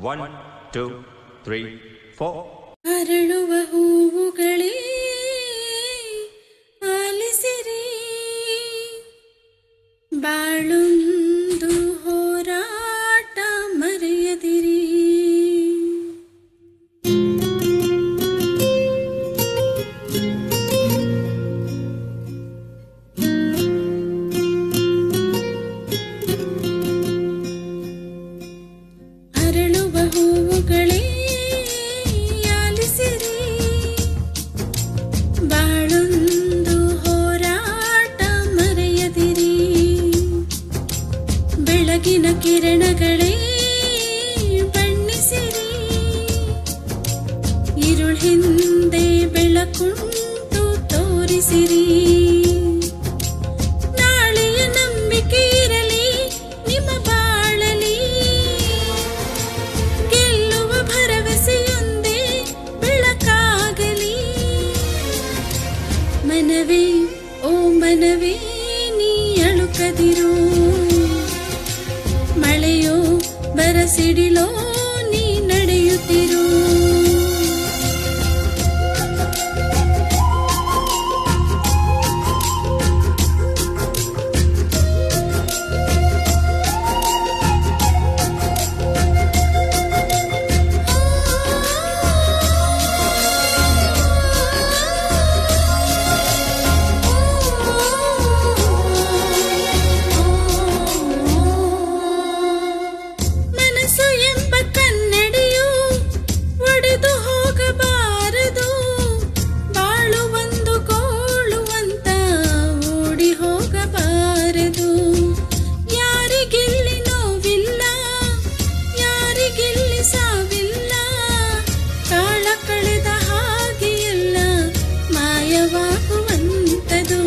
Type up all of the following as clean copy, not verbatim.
1, 2, 3, 4. ಅರಳುವ ಹೂವುಗಳೇ ಆಲಿಸಿರಿ, ಬಾಳೊಂದು ಹೋರಾಟ ಮರೆಯದಿರಿ. ಅರಳುವ ಹೂವುಗಳೇ ಆಲಿಸಿರಿ, ಬಾಳೊಂದು ಹೋರಾಟ ಮರೆಯದಿರಿ. ಬೆಳಗಿನ ಕಿರಣಗಳೇ ಬಣ್ಣಿಸಿರಿ, ഇരുൾ ಹಿಂದೆ ಬೆಳಕುಂಟು ತೋರಿಸಿರಿ. ನಾಳೆಯ ನಂಬಿಕೆ ಇರಲಿ ನಿಮ್ಮ ಬಾಳಲಿ, ಗೆಲ್ಲುವ ಭರವಸೆಯೊಂದೇ ಬೆಳಕಾಗಲಿ. ಮನವೇ ಓ ಮನವೇ ನೀ ಅಳುಕದಿರು, ಮಳೆಯೋ ಬರಸಿಡಿಲೋ ನೀ ನಡೆಯುತ್ತಿರು. ಮನಸ್ಸು ಎಂಬ ಕನ್ನಡಿಯು ಒಡೆದು ಹೋಗಬಾರದು, ಬಾಳು ಒಂದು ಗೋಳುವಂತ ಓಡಿ ಹೋಗಬಾರದು. ಯಾರಿಗಿಲ್ಲಿ ನೋವಿಲ್ಲ, ಯಾರಿಗಿಲ್ಲಿ ಸಾವಿಲ್ಲ, ಕಾಳ ಕಳೆದ ಹಾಗೆ ಎಲ್ಲ ಮಾಯವಾಗುವಂತದು.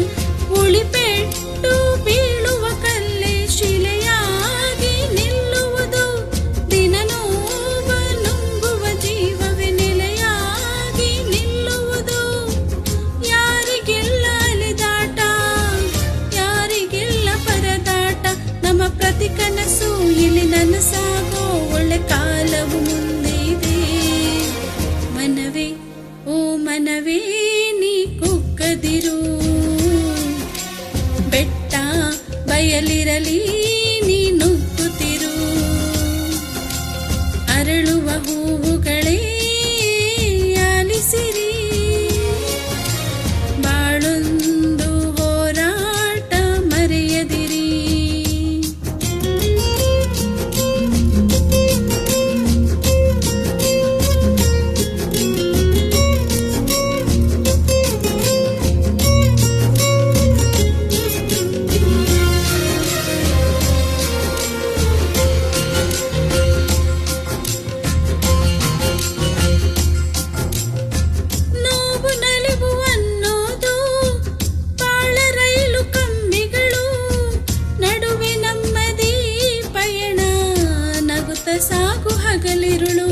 ಉಳಿಪೆಟ್ಟು ಬೀಳುವ ಕಲ್ಲೇ ಶಿಲೆಯಾಗಿ ನಿಲ್ಲುವುದು, ದಿನ ನೋವ ನುಂಗುವ ಜೀವವೇ ನೆಲೆಯಾಗಿ ನಿಲ್ಲುವುದು. ಯಾರಿಗೆಲ್ಲ ಅಲೆದಾಟ, ಯಾರಿಗೆಲ್ಲ ಪರದಾಟ, ನಮ್ಮ ಪ್ರತಿ ಕನಸು ಇಲ್ಲಿ ನನಸಾಗೋ ಒಳ್ಳೆ ಕಾಲವು ಮುಂದೆ ಇದೆ. ಮನವೇ ಓ ಮನವೇ ನೀ ಕುಕ್ಕದಿರು, ಬೆಟ್ಟ ಬಯಲಿರಲಿ ನೀ ನುಗ್ಗುತ್ತಿರು. ಅರಳುವ ಹೂವುಗಳೇ ಆಲಿಸಿರಿ, ಬಾಳೊಂದು ಹೋರಾಟ ಮರೆಯದಿರಿ. ನೋವು ನಲಿವು ಅನ್ನೋದು ಬಾಳ ರೈಲು ಕಂಬಿಗಳು, ನಡುವೆ ನಮ್ಮದೇ ಪಯಣ, ನಗುತ್ತ ಸಾಗು ಹಗಲಿರುಳು.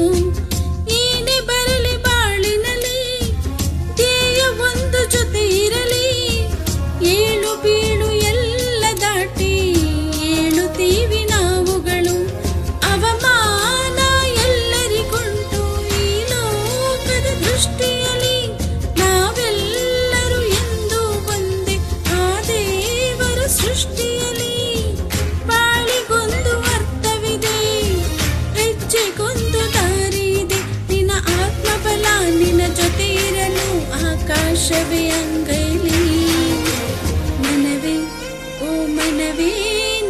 ಏನೇ ಬರಲಿ ಬಾಳಿನಲ್ಲಿ ಧ್ಯೇಯ ಒಂದು ಜೊತೆ ಇರಲಿ, ಏಳು ಬೀಳು ಎಲ್ಲ ದಾಟಿ ಏಳುತ್ತೀವಿ ನಾವುಗಳು. ಅವಮಾನ ಎಲ್ಲರಿಗುಂಟು ಈ ಲೋಕದ ದೃಷ್ಟಿಯಲ್ಲಿ, ನಾವೆಲ್ಲರೂ ಎಂದು ಒಂದೇ ಆ ದೇವರ ಸೃಷ್ಟಿಯಲ್ಲಿ. ಬಾಳಿಗೊಂದು ಅರ್ಥವಿದೆ, ಹೆಜ್ಜೆಗೊಂದು ದಾರಿ ಇದೆ, ನಿನ್ನ ಆತ್ಮಬಲ ನಿನ್ನ ಜೊತೆ ಇರಲು ಆಕಾಶವೇ ಅಂಗೈಲಿ. ಮನವೇ ಓ ಮನವೇ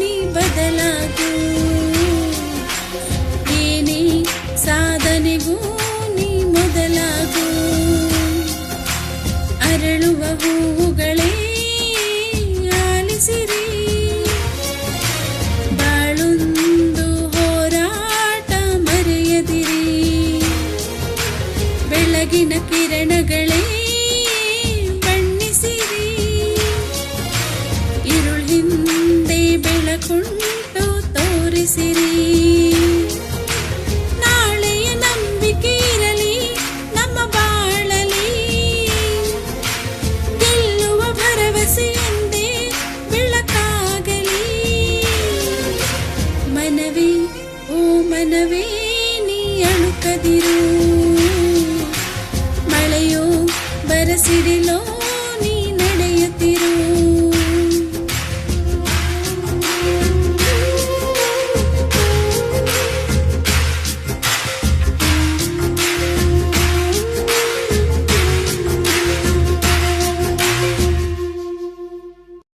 ನೀ ಬದಲಾಗು, ಏನೇ ಸಾಧನೆಗೂ ನೀ ಮೊದಲಾಗು. ಅರಳುವ ಹೂವುಗಳೇ ಆಲಿಸಿರಿ, ಬಾಳೊಂದು ಹೋರಾಟ ಮರೆಯದಿರಿ. ಬೆಳಗಿನ ಕಿರಣಗಳೇ ಬಣ್ಣಿಸಿರಿ, ഇരുൾ ಹಿಂದೆ ಬೆಳಕುಂಟು ತೋರಿಸಿರಿ. ನಾಳೆಯ ನಂಬಿಕೆ ಇರಲಿ ನಮ್ಮ ಬಾಳಲಿ, ಗೆಲ್ಲುವ ಭರವಸೆಯೊಂದೇ ಬೆಳಕಾಗಲಿ. ಮನವೇ ಓ ಮನವೇ ನೀ ಮರೆಯದಿರು. ಮಳೆಯೋ ಬರಸಿಡಿಲೋ